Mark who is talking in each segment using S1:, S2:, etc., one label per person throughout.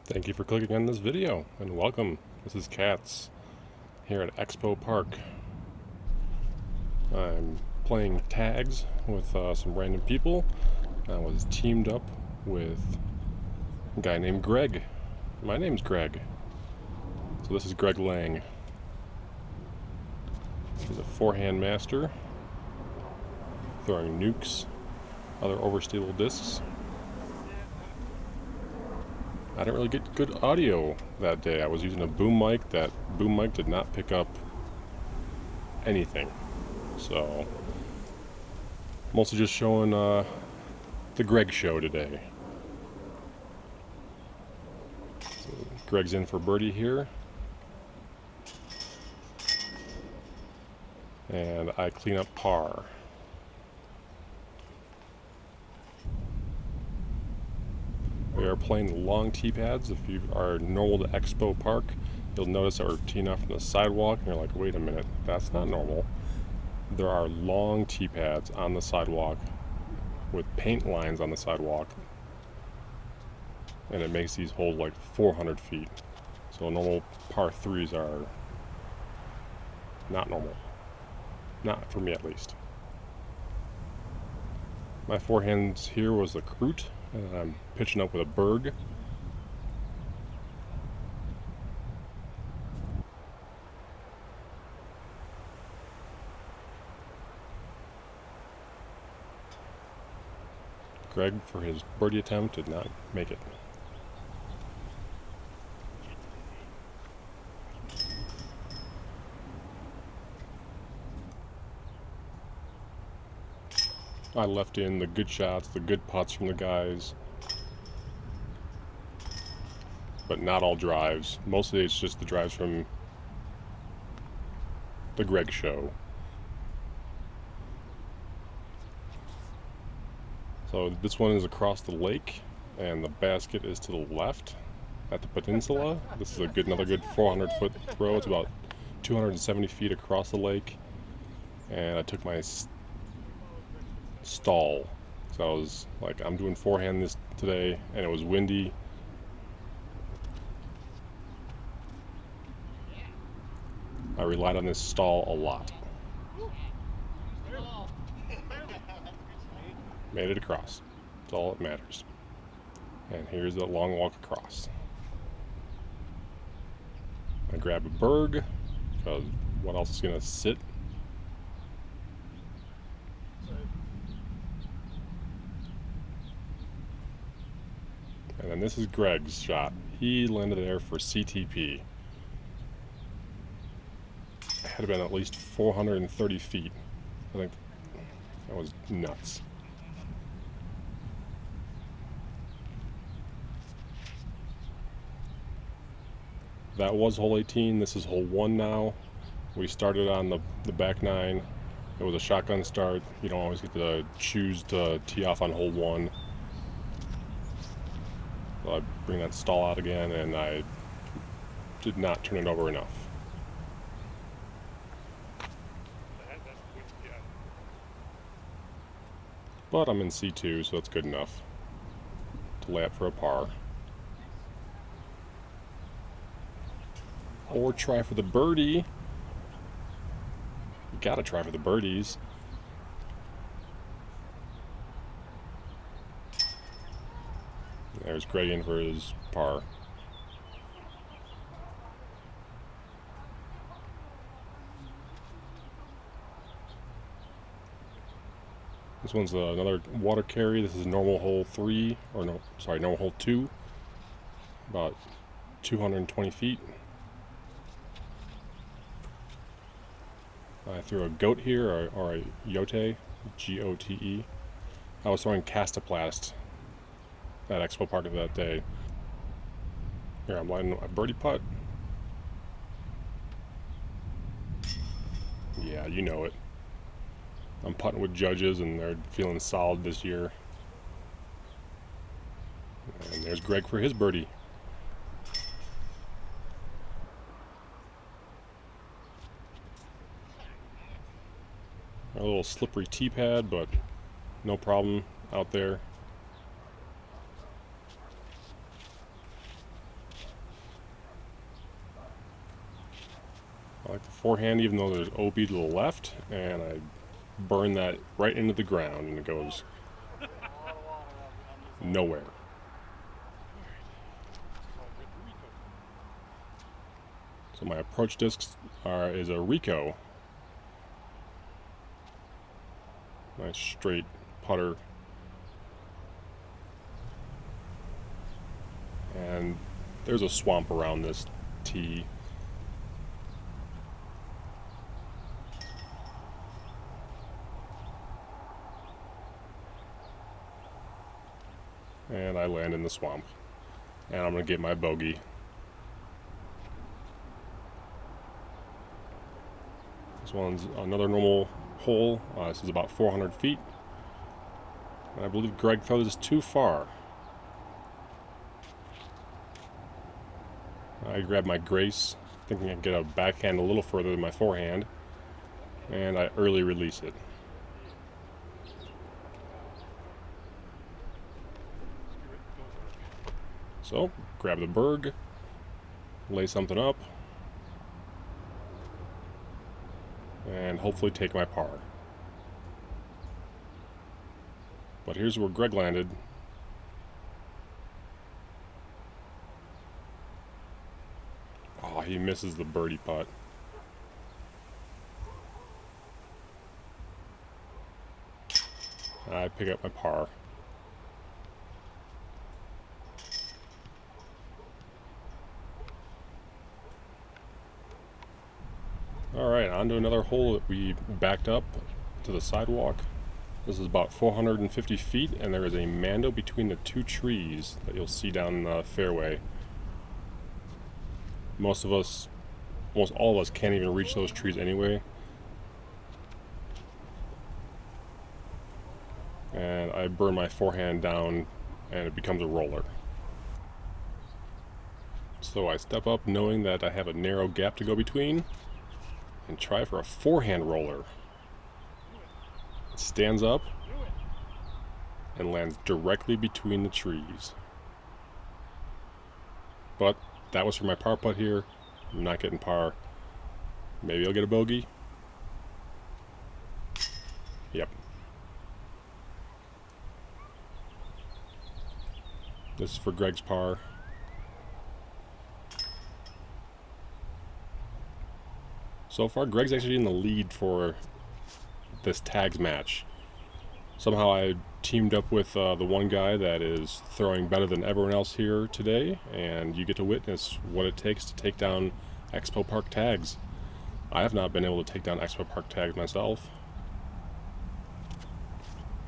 S1: Thank you for clicking on this video and welcome. This is Katz here at Expo Park. I'm playing tags with some random people. I was teamed up with a guy named Greg. My name's Greg. So this is Greg Lang. He's a forehand master, throwing nukes, other oversteelable discs. I didn't really get good audio that day. I was using a boom mic. That boom mic did not pick up anything. So, mostly just showing the Greg show today. So Greg's in for birdie here. And I clean up par. We are playing long tee pads. If you are normal to Expo Park, you'll notice that we're teeing off from the sidewalk, and you're like, wait a minute, that's not normal. There are long tee pads on the sidewalk with paint lines on the sidewalk, and it makes these holes like 400 feet. So normal par 3s are not normal. Not for me, at least. My forehand here was the Crute, and I'm pitching up with a Berg. Greg, for his birdie attempt, did not make it. I left in the good shots, the good putts from the guys, but not all drives. Mostly it's just the drives from the Greg show. So this one is across the lake, and the basket is to the left at the peninsula. This is another good 400-foot throw. It's about 270 feet across the lake, and I took my stall. So I was like, I'm doing forehand this today, and it was windy. I relied on this stall a lot. Made it across. That's all that matters. And here's the long walk across. I grab a Berg, because what else is going to sit? And then this is Greg's shot. He landed there for CTP. It had been at least 430 feet. I think that was nuts. That was hole 18. This is hole 1 now. We started on the back 9. It was a shotgun start. You don't always get to choose to tee off on hole 1. So I bring that stall out again, and I did not turn it over enough. But I'm in C2, so that's good enough to lay up for a par. Or try for the birdie. You gotta try for the birdies. There's Greg in for his par. This one's another water carry. This is normal hole 3, or no, sorry, normal hole 2. About 220 feet. I threw a goat here, or a yote, G-O-T-E. I was throwing Castoplast at Expo Park that day. Here, I'm lining a birdie putt. Yeah, you know it. I'm putting with judges, and they're feeling solid this year. And there's Greg for his birdie. A little slippery tee pad, but no problem out there. like the forehand, even though there's OB to the left, and I burn that right into the ground, and it goes nowhere. So my approach discs is a Rico. Nice straight putter. And there's a swamp around this tee. And I land in the swamp. And I'm going to get my bogey. This one's another normal hole. This is about 400 feet. And I believe Greg throws this too far. I grab my grace, thinking I can get a backhand a little further than my forehand. And I early release it. So, grab the berg, lay something up, and hopefully take my par. But here's where Greg landed. Oh, he misses the birdie putt. I pick up my par. Alright, on to another hole that we backed up to the sidewalk. This is about 450 feet, and there is a mando between the two trees that you'll see down the fairway. Almost all of us can't even reach those trees anyway. And I burn my forehand down, and it becomes a roller. So I step up knowing that I have a narrow gap to go between, and try for a forehand roller. It stands up and lands directly between the trees. But that was for my par putt here. I'm not getting par. Maybe I'll get a bogey. Yep. This is for Greg's par. So far, Greg's actually in the lead for this tags match. Somehow I teamed up with the one guy that is throwing better than everyone else here today, and you get to witness what it takes to take down Expo Park tags. I have not been able to take down Expo Park tags myself,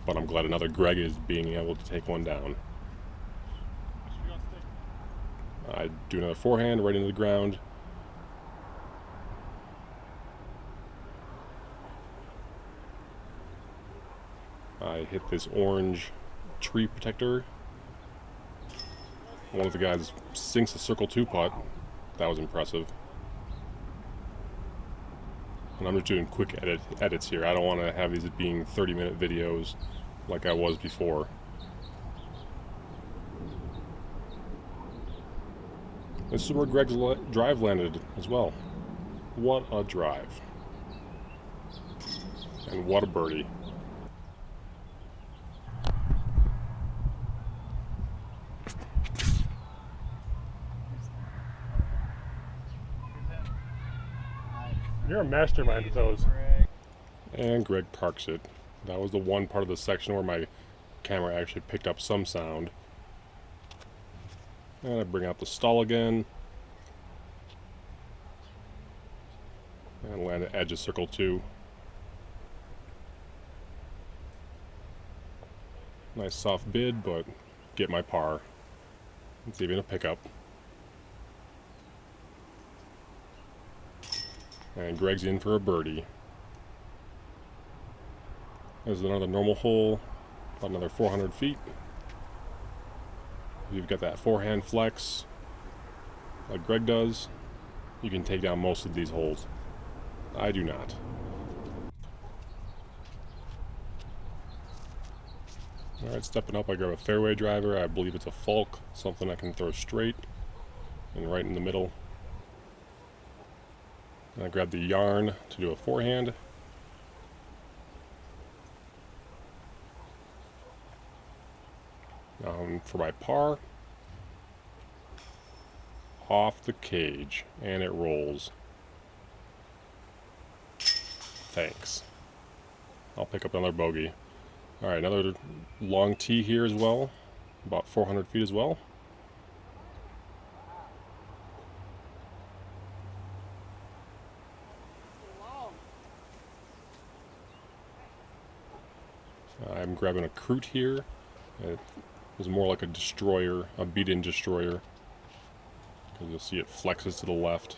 S1: but I'm glad another Greg is being able to take one down. I do another forehand right into the ground. I hit this orange tree protector. One of the guys sinks a circle 2 putt. That was impressive. And I'm just doing quick edits here. I don't want to have these being 30-minute videos like I was before. This is where Greg's drive landed as well. What a drive. And what a birdie. You're a mastermind with those. And Greg parks it. That was the one part of the section where my camera actually picked up some sound. And I bring out the stall again. And land at edge of circle 2. Nice soft bid, but get my par. It's even a pickup. And Greg's in for a birdie. There's another normal hole, about another 400 feet. If you've got that forehand flex, like Greg does, you can take down most of these holes. I do not. Alright, stepping up, I grab a fairway driver. I believe it's a Falk, something I can throw straight and right in the middle. And I grab the yarn to do a forehand. For my par, off the cage, and it rolls. Thanks. I'll pick up another bogey. Alright, another long tee here as well, about 400 feet as well. I'm grabbing a Crute here. It is more like a destroyer, a beat-in destroyer, because you'll see it flexes to the left.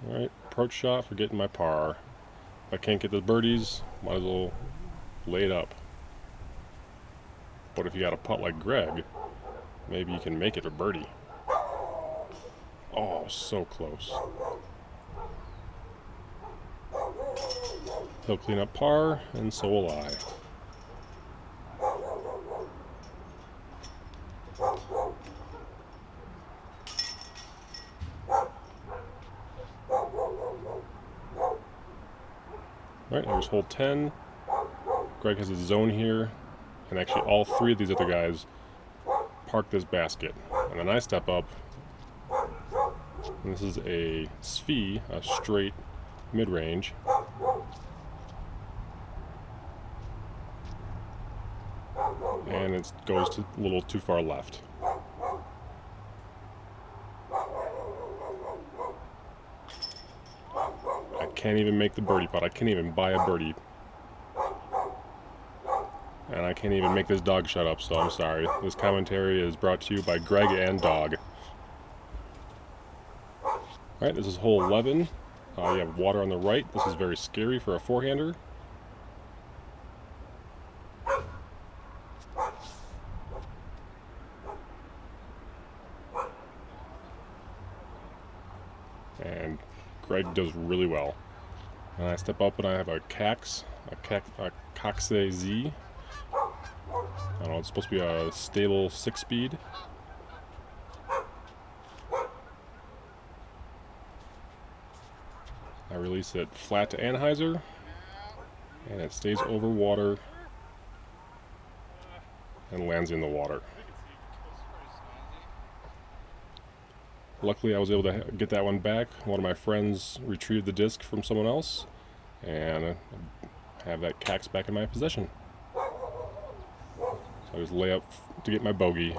S1: Alright, approach shot for getting my par. If I can't get the birdies, might as well lay it up. But if you got a putt like Greg, maybe you can make it a birdie. Oh, so close. He'll clean up par, and so will I. Alright, here's hole 10. Greg has his zone here, and actually all three of these other guys park this basket. And then I step up, and this is a SVE, a straight mid-range. And it goes a little too far left. I can't even make the birdie putt. I can't even buy a birdie. And I can't even make this dog shut up, so I'm sorry. This commentary is brought to you by Greg and Dog. Alright, this is hole 11. You have water on the right. This is very scary for a forehander. And Greg does really well. And I step up and I have a Coxe Z. I don't know, it's supposed to be a stable 6-speed. I release it flat to anhyzer, and it stays over water and lands in the water. Luckily I was able to get that one back. One of my friends retrieved the disc from someone else, and I have that Coxe back in my possession. So I just lay up to get my bogey.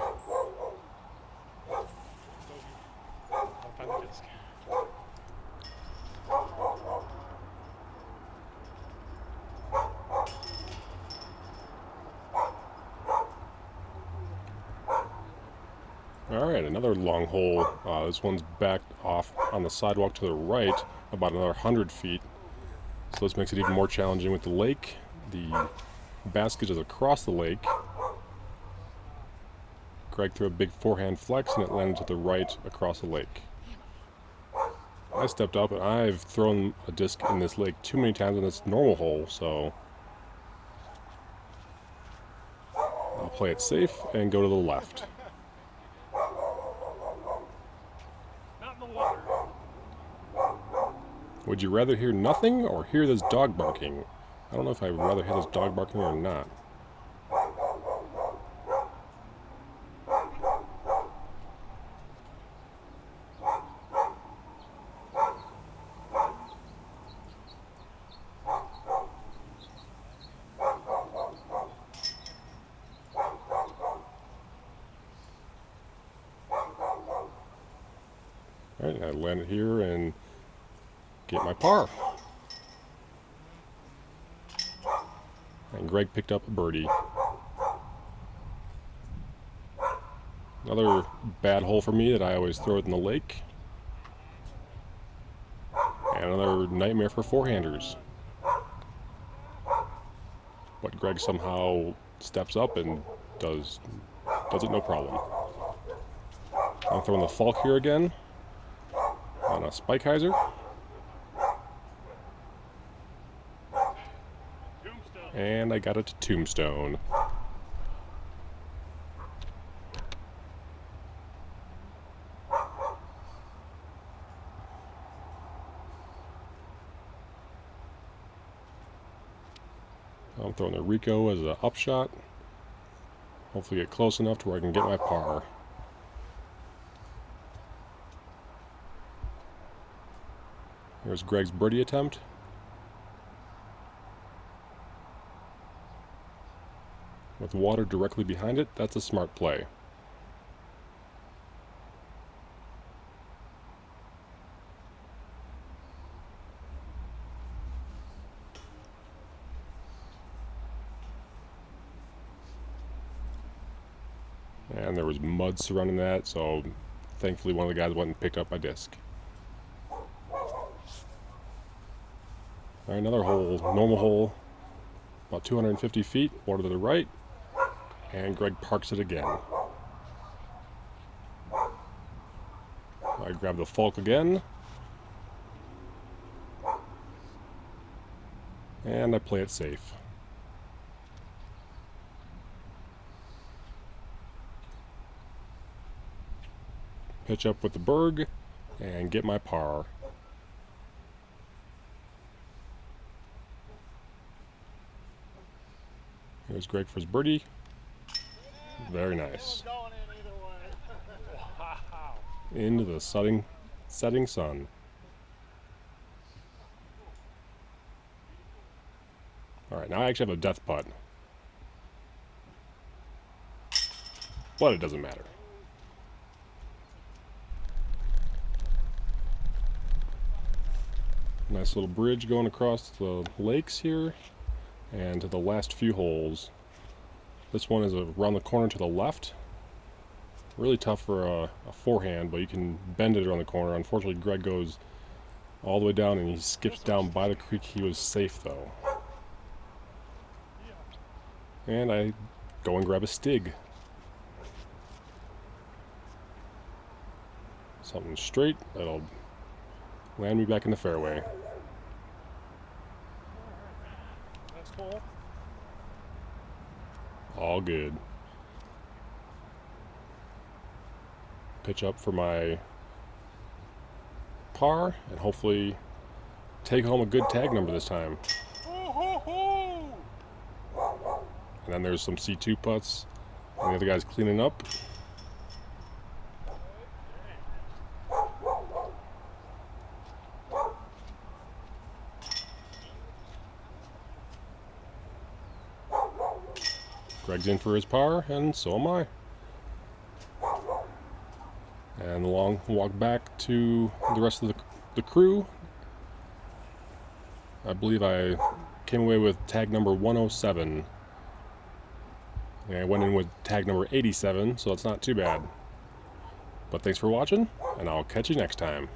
S1: Alright, another long hole. This one's backed off on the sidewalk to the right, about another 100 feet. So this makes it even more challenging with the lake. The basket is across the lake. Greg threw a big forehand flex and it landed to the right across the lake. I stepped up and I've thrown a disc in this lake too many times in this normal hole, so I'll play it safe and go to the left. Would you rather hear nothing or hear this dog barking? I don't know if I'd rather hear this dog barking or not. Alright, I landed here and get my par. And Greg picked up a birdie. Another bad hole for me that I always throw it in the lake. And another nightmare for forehanders. But Greg somehow steps up and does it no problem. I'm throwing the Falk here again on a Spikehyzer. And I got it to tombstone. I'm throwing the Rico as an upshot. Hopefully get close enough to where I can get my par. Here's Greg's birdie attempt. With water directly behind it, that's a smart play. And there was mud surrounding that, so thankfully one of the guys went and picked up my disc. Alright, another hole, normal hole, about 250 feet, water to the right, and Greg parks it again. I grab the Falk again, and I play it safe. Pitch up with the Berg, and get my par. Here's Greg for his birdie. Very nice. Into the setting sun. Alright, now I actually have a death putt. But it doesn't matter. Nice little bridge going across the lakes here. And to the last few holes. This one is around the corner to the left. Really tough for a forehand, but you can bend it around the corner. Unfortunately, Greg goes all the way down and he skips down by the creek. He was safe though. And I go and grab a Stig. Something straight that'll land me back in the fairway. All good. Pitch up for my par and hopefully take home a good tag number this time. And then there's some C2 putts and the other guy's cleaning up. Greg's in for his par, and so am I. And the long walk back to the rest of the crew. I believe I came away with tag number 107. And I went in with tag number 87, so it's not too bad. But thanks for watching, and I'll catch you next time.